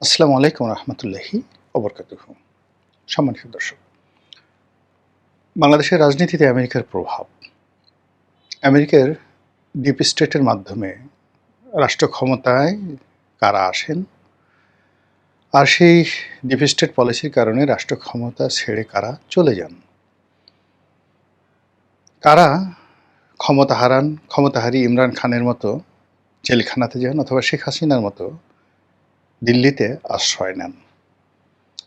আসসালামু আলাইকুম রহমতুল্লাহি ওবরকাতুহু। সম্মানিত দর্শক, বাংলাদেশের রাজনীতিতে আমেরিকার প্রভাব, আমেরিকার ডিপ স্টেটের মাধ্যমে রাষ্ট্র ক্ষমতায় কারা আসেন, আর সেই ডিপ স্টেট পলিসির কারণে রাষ্ট্র ক্ষমতা ছেড়ে কারা চলে যান, কারা ক্ষমতা হারান, ক্ষমতাহারী ইমরান খানের মতো জেলখানাতে যান, অথবা শেখ হাসিনার মতো দিল্লিতে আশ্রয় নেন,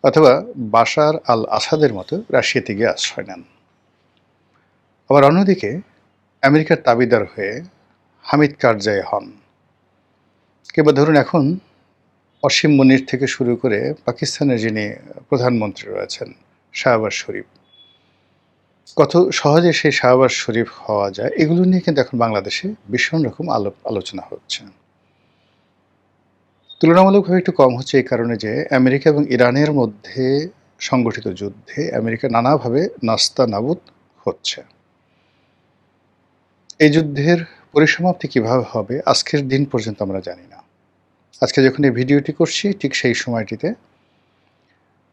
অথবা বাশার আল আসাদের মতো রাশিয়াতে গিয়ে আশ্রয় নেন। আবার অন্যদিকে আমেরিকার দাবিদার হয়ে হামিদ কারজাই হন, কিংবা ধরুন এখন অসীম মুনির থেকে শুরু করে পাকিস্তানের যিনি প্রধানমন্ত্রী রয়েছেন শাহবাজ শরীফ, কত সহজে সেই শাহবাজ শরীফ হওয়া যায়, এগুলো নিয়ে কিন্তু এখন বাংলাদেশে ভীষণ রকম আলোচনা হচ্ছে। তুলনামূলকভাবে একটু কম হচ্ছে এই কারণে যে আমেরিকা এবং ইরানের মধ্যে সংগঠিত যুদ্ধে আমেরিকা নানাভাবে নাস্তানাবুদ হচ্ছে। এই যুদ্ধের পরিসমাপ্তি কিভাবে হবে আজকের দিন পর্যন্ত আমরা জানি না। আজকে যখন এই ভিডিওটি করছি ঠিক সেই সময়টিতে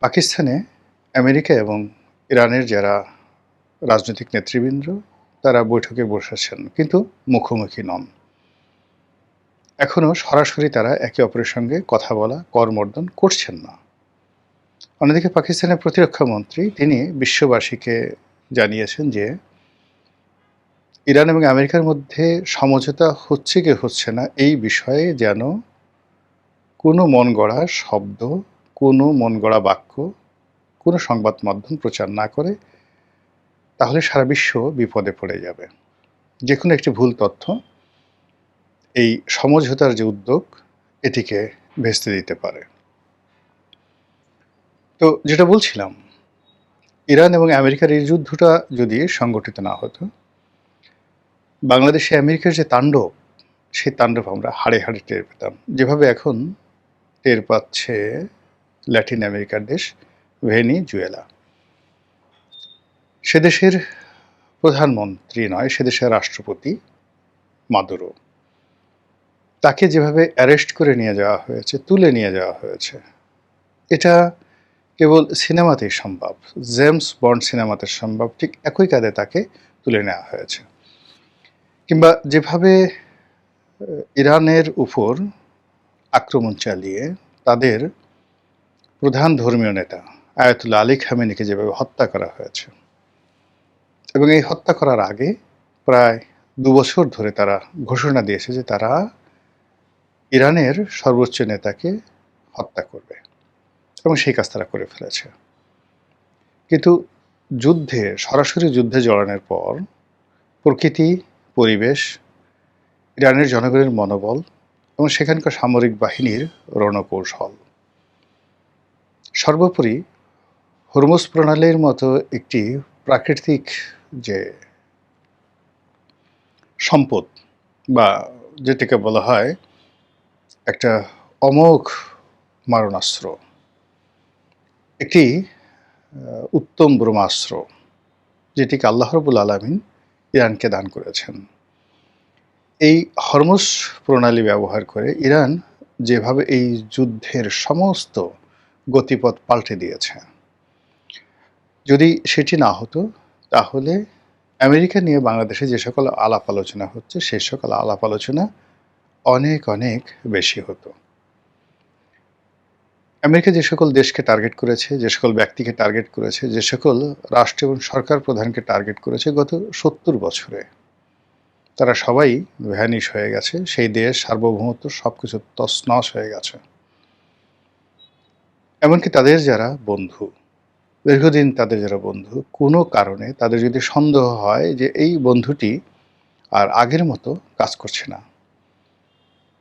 পাকিস্তানে আমেরিকা এবং ইরানের যারা রাজনৈতিক নেতৃবৃন্দ তারা বৈঠকে বসেছেন, কিন্তু মুখোমুখি নন। এখনও সরাসরি তারা একে অপরের সঙ্গে কথা বলা করমর্দন করছেন না। অন্যদিকে পাকিস্তানের প্রতিরক্ষা মন্ত্রী তিনি বিশ্ববাসীকে জানিয়েছেন যে ইরান এবং আমেরিকার মধ্যে সমঝোতা হচ্ছে কি হচ্ছে না এই বিষয়ে যেন কোনো মন গড়া শব্দ, কোনো মন গড়া বাক্য, কোনো সংবাদ মাধ্যম প্রচার না করে, তাহলে সারা বিশ্ব বিপদে পড়ে যাবে। যে কোনো একটি ভুল তথ্য এই সমঝোতার যে উদ্যোগ এটিকে ভেস্তে দিতে পারে। তো যেটা বলছিলাম, ইরান এবং আমেরিকার এই যুদ্ধটা যদি সংগঠিত না হতো, বাংলাদেশে আমেরিকার যে তাণ্ডব, সেই তাণ্ডব আমরা হাড়ে হাড়ে টের পেতাম, যেভাবে এখন টের পাচ্ছে ল্যাটিন আমেরিকার দেশ ভেনিজুয়েলা। সে দেশের প্রধানমন্ত্রী নয়, সে দেশের রাষ্ট্রপতি মাদুরো, তাকে যেভাবে অ্যারেস্ট করে নিয়ে যাওয়া হয়েছে, তুলে নিয়ে যাওয়া হয়েছে, এটা কেবল সিনেমাতেই সম্ভব, জেমস বন্ড সিনেমাতে সম্ভব। ঠিক একই কাঁধে তাকে তুলে নেওয়া হয়েছে। কিংবা যেভাবে ইরানের উপর আক্রমণ চালিয়ে তাদের প্রধান ধর্মীয় নেতা আয়াতুল্লাহ আলী খামেনিকে যেভাবে হত্যা করা হয়েছে, এবং এই হত্যা করার আগে প্রায় 2 বছর ধরে তারা ঘোষণা দিয়েছে যে তারা ইরানের সর্বোচ্চ নেতাকে হত্যা করবে, এবং সেই কাজ তারা করে ফেলেছে। কিন্তু সরাসরি যুদ্ধে জড়ানোর পর প্রকৃতি, পরিবেশ, ইরানের জনগণের মনোবল এবং সেখানকার সামরিক বাহিনীর রণকৌশল, সর্বোপরি হরমুজ প্রণালীর মতো একটি প্রাকৃতিক যে সম্পদ, বা যেটাকে বলা হয় একটা অমোঘ মারণাস্ত্র, একটি উত্তম ব্রহ্মাস্ত্র, যেটিকে আল্লাহ রাব্বুল আলামিন ইরানকে দান করেছেন। এই হরমুজ প্রণালী ব্যবহার করে ইরান যেভাবে এই যুদ্ধের সমস্ত গতিপথ পাল্টে দিয়েছে, যদি সেটি না হতো তাহলে আমেরিকা নিয়ে বাংলাদেশে যে সকল আলাপ আলোচনা হচ্ছে সেই সকল আলাপ আলোচনা অনেক অনেক বেশি হতো। আমেরিকা যে সকল দেশকে টার্গেট করেছে, যে সকল ব্যক্তিকে টার্গেট করেছে, যে সকল রাষ্ট্র এবং সরকার প্রধানকে টার্গেট করেছে গত 70 বছরে, তারা সবাই ভ্যানিশ হয়ে গেছে। সেই দেশ সার্বভৌমত্ব সবকিছু তছনছ হয়ে গেছে। এমনকি তাদের যারা বন্ধু, দীর্ঘদিন তাদের যারা বন্ধু, কোনো কারণে তাদের যদি সন্দেহ হয় যে এই বন্ধুটি আর আগের মতো কাজ করছে না,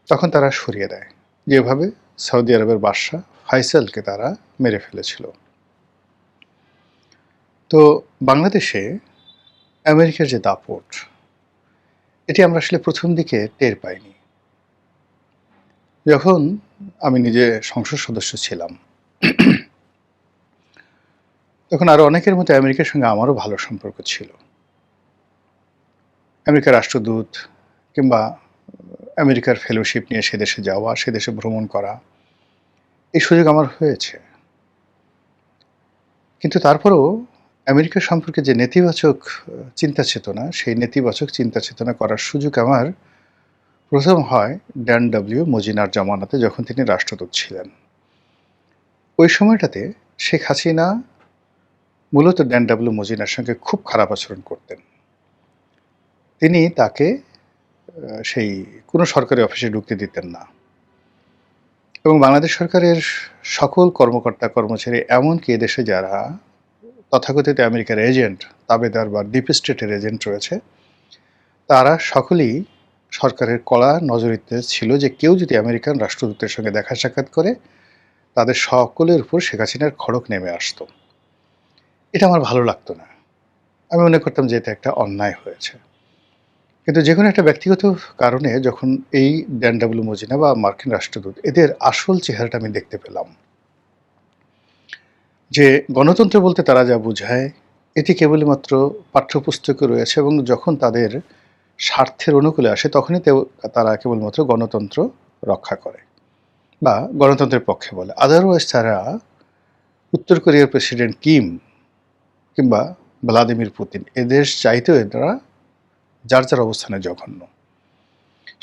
তখন তারা সরিয়ে দেয়, যেভাবে সৌদি আরবের বাদশা ফাইসালকে তারা মেরে ফেলেছিল। তো বাংলাদেশে আমেরিকার যে দাপট, এটি আমরা আসলে প্রথম দিকে টের পাইনি। যখন আমি নিজে সংসদ সদস্য ছিলাম, তখন আরও অনেকের মতো আমেরিকার সঙ্গে আমারও ভালো সম্পর্ক ছিল। আমেরিকার রাষ্ট্রদূত কিংবা আমেরিকার ফেলোশিপ নিয়ে সে দেশে যাওয়া, সে দেশে ভ্রমণ করা, এই সুযোগ আমার হয়েছে। কিন্তু তারপরেও আমেরিকা সম্পর্কে যে নেতিবাচক চিন্তা চেতনা, সেই নেতিবাচক চিন্তা চেতনা করার সুযোগ আমার ১ম হয় ড্যান ডব্লিউ মজীনার জামানাতে, যখন তিনি রাষ্ট্রদূত ছিলেন। ওই সময়টাতে শেখ হাসিনা মূলত ড্যান ডব্লিউ মজীনার সঙ্গে খুব খারাপ আচরণ করতেন। তিনি তাকে সেই কোনো সরকারি অফিসে ঢুকতে দিতেন না, এবং বাংলাদেশ সরকারের সকল কর্মকর্তা কর্মচারী, এমনকি এদেশে যারা তথাকথিত আমেরিকার এজেন্ট, তাবেদার বা ডিপ স্টেটের এজেন্ট রয়েছে, তারা সকলেই সরকারের কড়া নজরিতে ছিল যে কেউ যদি আমেরিকান রাষ্ট্রদূতের সঙ্গে দেখা সাক্ষাৎ করে, তাদের সকলের উপর শেখ হাসিনার খড়ক নেমে আসতো। এটা আমার ভালো লাগতো না। আমি মনে করতাম যে এটা একটা অন্যায় হয়েছে। কিন্তু যে কোনো একটা ব্যক্তিগত কারণে যখন এই ড্যান ডব্লিউ মজীনা বা মার্কিন রাষ্ট্রদূত, এদের আসল চেহারাটা আমি দেখতে পেলাম, যে গণতন্ত্র বলতে তারা যা বোঝায় এটি কেবলমাত্র পাঠ্যপুস্তকে রয়েছে, এবং যখন তাদের স্বার্থের অনুকূলে আসে তখনই তারা কেবলমাত্র গণতন্ত্র রক্ষা করে বা গণতন্ত্রের পক্ষে বলে। আদারওয়াইজ তারা উত্তর কোরিয়ার প্রেসিডেন্ট কিম কিংবা ভ্লাদিমির পুতিন, এদের চাইতেও এরা যার যার অবস্থানে জঘন্য।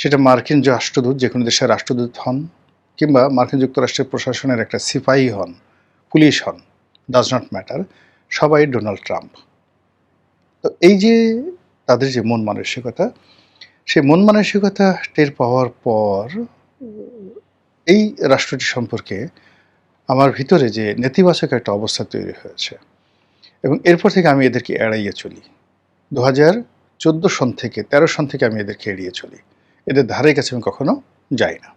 সেটা মার্কিন রাষ্ট্রদূত, যে কোনো দেশের রাষ্ট্রদূত হন, কিংবা মার্কিন যুক্তরাষ্ট্রের প্রশাসনের একটা সিপাহী হন, পুলিশ হন, ডাজ নট ম্যাটার, সবাই ডোনাল্ড ট্রাম্প। তো এই যে তাদের যে মন মানসিকতা, সেই মন মানসিকতা টের পাওয়ার পর এই রাষ্ট্রটি সম্পর্কে আমার ভিতরে যে নেতিবাচক একটা অবস্থা তৈরি হয়েছে, এবং এরপর থেকে আমি এদেরকে এড়াইয়ে চলি। 2014 সন থেকে 13 সন থেকে আমি এদেরকে এড়িয়ে চলি। এদের ধারে কাছে আমি কখনো যাই না।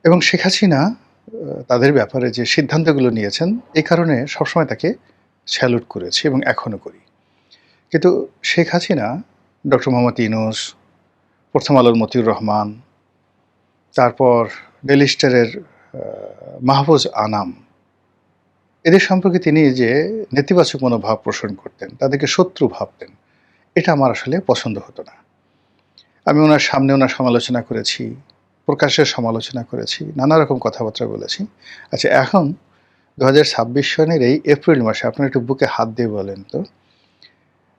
এবং শেখ হাসিনা তাদের ব্যাপারে যে সিদ্ধান্তগুলো নিয়েছেন, এই কারণে সবসময় তাকে স্যালুট করেছি এবং এখনও করি। কিন্তু শেখ হাসিনা, ডক্টর মোহাম্মদ ইউনূস, প্রথম আলোর মতিউর রহমান, তারপর ডেইলি স্টারের মাহফুজ আনাম, এদের সম্পর্কে তিনি যে নেতিবাচক মনোভাব পোষণ করতেন, তাদেরকে শত্রু ভাবতেন, এটা আমার আসলে পছন্দ হতো না। আমি ওনার সামনে ওনার সমালোচনা করেছি, প্রকাশ্যে সমালোচনা করেছি, নানা রকম কথাবার্তা বলেছি। আচ্ছা, এখন 2026 সনের এই এপ্রিল মাসে আপনারা একটু বুকে হাত দিয়ে বলেন তো,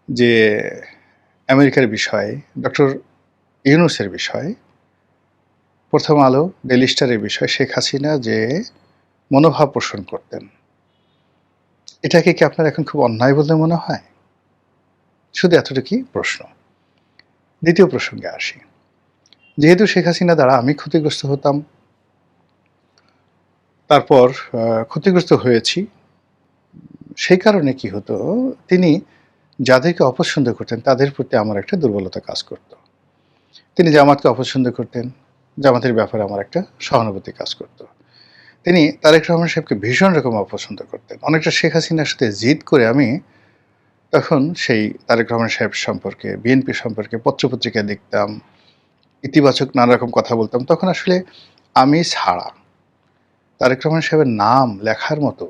যে আমেরিকার বিষয়ে, ডক্টর ইউনূসের বিষয়ে, প্রথম আলো, ডেইলি স্টারের বিষয়ে শেখ হাসিনা যে মনোভাব পোষণ করতেন, এটাকে কি আপনার এখন খুব অন্যায় বলে মনে হয়? শুধু এতটুকুই প্রশ্ন। দ্বিতীয় প্রসঙ্গে আসি। যেহেতু শেখ হাসিনা দ্বারা আমি ক্ষতিগ্রস্ত হতাম, তারপর ক্ষতিগ্রস্ত হয়েছি, সেই কারণে কি হতো, তিনি যাদেরকে অপছন্দ করতেন তাদের প্রতি আমার একটা দুর্বলতা কাজ করত। তিনি জামাতকে অপছন্দ করতেন, জামাতের ব্যাপারে আমার একটা সহানুভূতি কাজ করত। তিনি তারেক রহমান সাহেবকে ভীষণ রকম অপছন্দ করতেন। অনেকটা শেখ হাসিনার সাথে জিদ করে আমি তখন সেই তারেক রহমান সাহেব সম্পর্কে, বিএনপি সম্পর্কে পত্রপত্রিকা লিখতাম, ইতিবাচক নানা রকম কথা বলতাম। তখন আসলে আমি ছাড়া তারেক রহমান সাহেবের নাম লেখার মতো,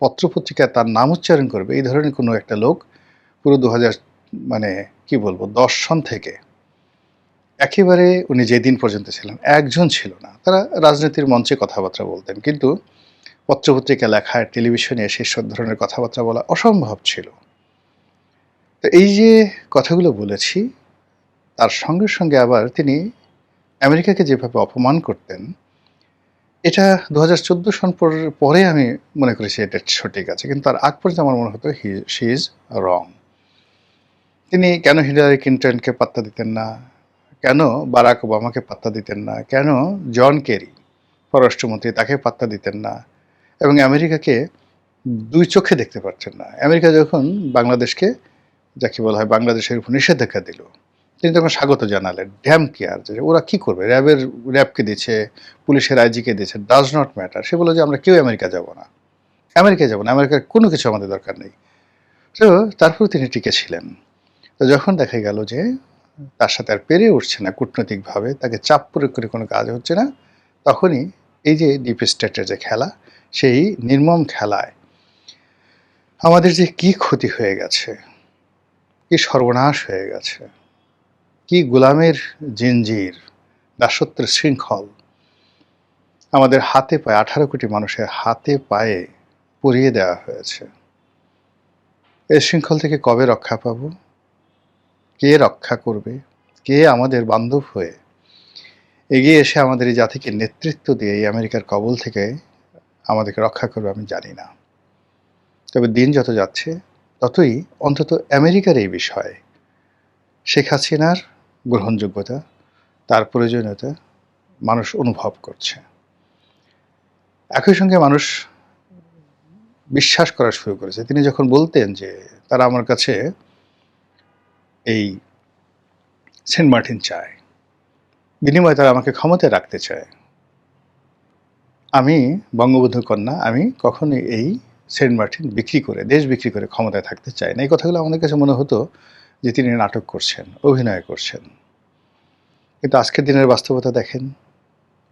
পত্রপত্রিকায় তার নাম উচ্চারণ করবে, এই ধরনের কোনো একটা লোক পুরো 2000 মানে কি বলবো 10 সন থেকে একেবারে উনি যেদিন পর্যন্ত ছিলেন একজন ছিল না। তারা রাজনীতির মঞ্চে কথাবার্তা বলতেন, কিন্তু পত্রপত্রিকা লেখায়, টেলিভিশনে এসে সব ধরনের কথাবার্তা বলা অসম্ভব ছিল। তো এই যে কথাগুলো বলেছি, তার সঙ্গে সঙ্গে আবার তিনি আমেরিকাকে যেভাবে অপমান করতেন, এটা 2014 সন পরে আমি মনে করেছি এটা সঠিক আছে, কিন্তু তার আগ পর্যন্ত আমার মনে হতো শি ইজ রং। তিনি কেন হিলারি ক্লিন্টনকে পাত্তা দিতেন না, কেন বারাক ওবামাকে পাত্তা দিতেন না, কেন জন কেরি পররাষ্ট্রমন্ত্রী তাকে পাত্তা দিতেন না, এবং আমেরিকাকে দুই চোখে দেখতে পারছেন না। আমেরিকা যখন বাংলাদেশকে, যাকে বলা হয় বাংলাদেশের উপর নিষেধাজ্ঞা দিল, তিনি তখন স্বাগত জানালেন, ড্যাম কেয়ার, যে ওরা কি করবে, র্যাবকে দিচ্ছে, পুলিশের আইজিকে দিচ্ছে, ডাজ নট ম্যাটার। সে বলে যে আমরা কেউ আমেরিকা যাব না, আমেরিকায় যাব না, আমেরিকার কোনো কিছু আমাদের দরকার নেই। তো তারপর তিনি টিকে ছিলেন। তো যখন দেখা গেল যে তার সাথে আর পেরে উঠছে না কূটনৈতিকভাবে, তাকে চাপ প্রয়োগ করে কোনো কাজ হচ্ছে না, তখনই এই যে ডিপ স্টেটের যে খেলা, সেই নির্মম খেলায় আমাদের যে কি ক্ষতি হয়ে গেছে, কি সর্বনাশ হয়ে গেছে, কি গোলামের জিনজির, দাসত্বের শৃঙ্খল, আমাদের হাতে পায়ে 18 কোটি মানুষের হাতে পায়ে পুড়িয়ে দেওয়া হয়েছে। এই শৃঙ্খল থেকে কবে রক্ষা পাবো? কে রক্ষা করবে? কে আমাদের বান্ধব হয়ে এগিয়ে এসে আমাদের এই জাতিকে নেতৃত্ব দিয়ে এই আমেরিকার কবল থেকে আমাদেরকে রক্ষা করবে আমি জানি না। তবে দিন যত যাচ্ছে ততই অন্তত আমেরিকার এই বিষয়ে শেখ হাসিনার গ্রহণযোগ্যতা, তার প্রয়োজনীয়তা মানুষ অনুভব করছে। একই সঙ্গে মানুষ বিশ্বাস করা শুরু করেছে। তিনি যখন বলতেন যে তারা আমার কাছে এই সেন্ট মার্টিন চায়, বিনিময়ে তারা আমাকে ক্ষমতায় রাখতে চায়। আমি বঙ্গবন্ধুর কন্যা, আমি কখনোই এই সেন্ট মার্টিন বিক্রি করে, দেশ বিক্রি করে ক্ষমতায় থাকতে চাই না। এই কথাগুলো আমাদের কাছে মনে হতো যে তিনি নাটক করছেন, অভিনয় করছেন। কিন্তু আজকের দিনের বাস্তবতা দেখেন,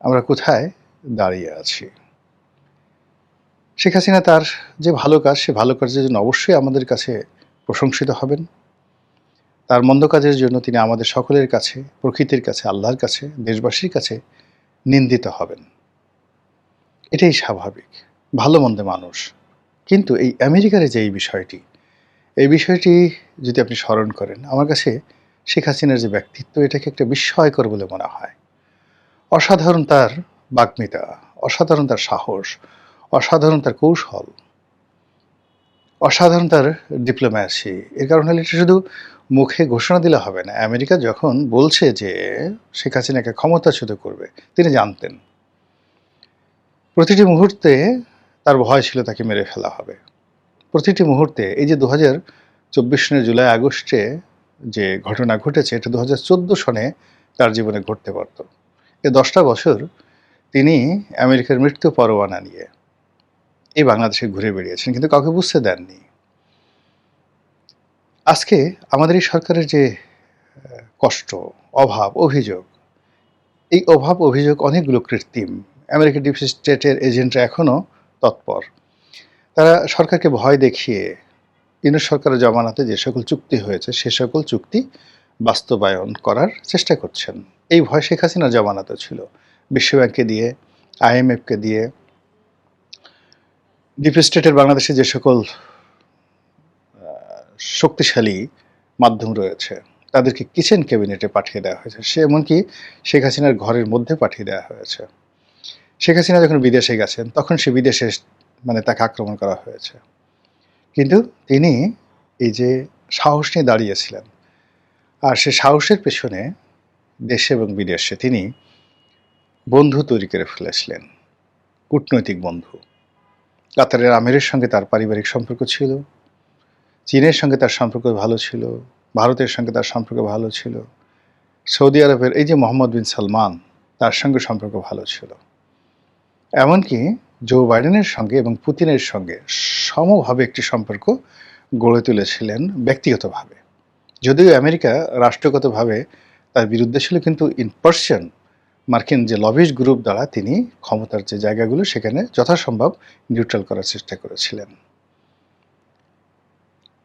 আমরা কোথায় দাঁড়িয়ে আছি। শেখ হাসিনা তার যে ভালো কাজ, সে ভালো কাজের জন্য অবশ্যই আমাদের কাছে প্রশংসিত হবেন। তার মন্দ কাজের জন্য তিনি আমাদের সকলের কাছে, প্রকৃতির কাছে, আল্লাহর কাছে, দেশবাসীর কাছে নিন্দিত হবেন। এটাই স্বাভাবিক, ভালো মন্দে মানুষ। কিন্তু এই আমেরিকার যে এই বিষয়টি যদি আপনি স্মরণ করেন, আমার কাছে শেখ হাসিনার যে ব্যক্তিত্ব, এটাকে একটা বিস্ময়কর বলে মনে হয়। অসাধারণ তার বাগ্মিতা, অসাধারণ তার সাহস, অসাধারণ তার কৌশল, অসাধারণ তার ডিপ্লোম্যাসি। এর কারণ হলে এটা শুধু মুখে ঘোষণা দিলে হবে না। আমেরিকা যখন বলছে যে শেখ হাসিনাকে ক্ষমতাচ্যুত করবে, তিনি জানতেন প্রতিটি মুহূর্তে তার ভয় ছিল তাকে মেরে ফেলা হবে। প্রতিটি মুহূর্তে এই যে 2024 সনের জুলাই আগস্টে যে ঘটনা ঘটেছে, এটা 2014 সনে তার জীবনে ঘটতে পারত। এই 10টা বছর তিনি আমেরিকার মৃত্যু পরোয়ানা নিয়ে এই বাংলাদেশে ঘুরে বেরিয়েছেন, কিন্তু কাউকে বুঝতে দেননি। আজকে আমাদের এই সরকারের যে কষ্ট, অভাব, অভিযোগ, এই অভাব অভিযোগ অনেকগুলো কৃত্রিম। আমেরিকার ডিপ স্টেটের এজেন্টরা এখনও তৎপর। তারা সরকারকে ভয় দেখিয়ে ইউনূস সরকারের জমানাতে যে সকল চুক্তি হয়েছে সে সকল চুক্তি বাস্তবায়ন করার চেষ্টা করছেন। এই ভয় শেখ হাসিনার জমানাতে ছিল। বিশ্বব্যাংককে দিয়ে, IMF-কে দিয়ে, ডিপ স্টেটের বাংলাদেশে যে সকল শক্তিশালী মাধ্যম রয়েছে তাদেরকে কিচেন ক্যাবিনেটে পাঠিয়ে দেওয়া হয়েছে। সে এমনকি শেখ হাসিনার ঘরের মধ্যে পাঠিয়ে দেওয়া হয়েছে। শেখ হাসিনা যখন বিদেশে গেছেন তখন সে বিদেশে তাকে আক্রমণ করা হয়েছে। কিন্তু তিনি এই যে সাহস নিয়ে দাঁড়িয়েছিলেন, আর সে সাহসের পেছনে দেশে এবং বিদেশে তিনি বন্ধু তৈরি করে ফেলেছিলেন, কূটনৈতিক বন্ধু। কাতারের আমিরের সঙ্গে তার পারিবারিক সম্পর্ক ছিল, চীনের সঙ্গে তার সম্পর্ক ভালো ছিল, ভারতের সঙ্গে তার সম্পর্ক ভালো ছিল, সৌদি আরবের এই যে মোহাম্মদ বিন সালমান, তার সঙ্গে সম্পর্ক ভালো ছিল। এমনকি জো বাইডেনের সঙ্গে এবং পুতিনের সঙ্গে সমভাবে একটি সম্পর্ক গড়ে তুলেছিলেন ব্যক্তিগতভাবে। যদিও আমেরিকা রাষ্ট্রগতভাবে তার বিরুদ্ধে ছিল, কিন্তু ইন পার্সন মার্কিন যে লবিস্ট গ্রুপ দ্বারা তিনি ক্ষমতার যে জায়গাগুলো সেখানে যথাসম্ভব নিউট্রাল করার চেষ্টা করেছিলেন।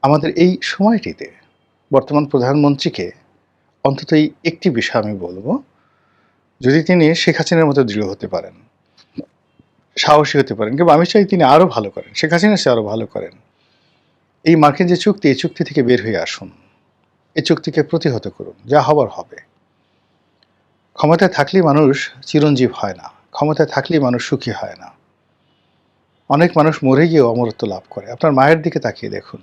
আমাদের এই সময়টিতে বর্তমান প্রধানমন্ত্রীকে অন্তত এই একটি বিষয় আমি বলবো, যদি তিনি শেখ হাসিনার মতো দৃঢ় হতে পারেন, সাহসী হতে পারেন, কিন্তু আমি চাই তিনি আরও ভালো করেন, শেখ হাসিনা সে আরও ভালো করেন। এই মার্কিন যে চুক্তি, এই চুক্তি থেকে বের হয়ে আসুন, এই চুক্তিকে প্রতিহত করুন, যা হবার হবে। ক্ষমতায় থাকলেই মানুষ চিরঞ্জীব হয় না, ক্ষমতায় থাকলেই মানুষ সুখী হয় না। অনেক মানুষ মরে গিয়েও অমরত্ব লাভ করে। আপনার মায়ের দিকে তাকিয়ে দেখুন,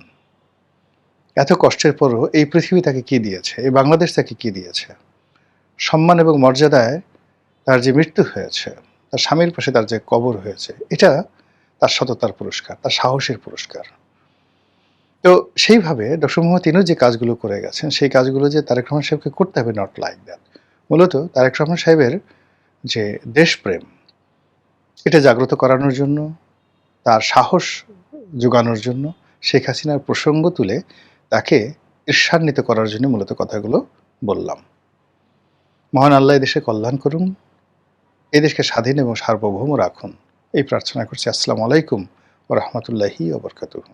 এত কষ্টের পরও এই পৃথিবী তাকে কি দিয়েছে, এই বাংলাদেশ তাকে কি দিয়েছে? সম্মান এবং মর্যাদায় তার যে মৃত্যু হয়েছে, তার স্বামীর পাশে তার যে কবর হয়েছে, এটা তার সততার পুরস্কার, তার সাহসের পুরস্কার। তো সেইভাবে ডক্টর মোহাম্মদ ইউনূস যে কাজগুলো করে গেছেন, সেই কাজগুলো যে তারেক রহমান সাহেবকে করতে হবে, নট লাইক দ্যাট। মূলত তারেক রহমান সাহেবের যে দেশপ্রেম, এটা জাগ্রত করানোর জন্য, তার সাহস যোগানোর জন্য, শেখ হাসিনার প্রসঙ্গ তুলে তাকে ঈর্ষান্বিত করার জন্য মূলত কথাগুলো বললাম। মহান আল্লাহ এদেশে কল্যাণ করুন, এদেশকে স্বাধীন এবং সার্বভৌম রাখুন, এই প্রার্থনা করছি। আসসালামু আলাইকুম ওয়া রাহমাতুল্লাহি ওয়া বারাকাতুহু।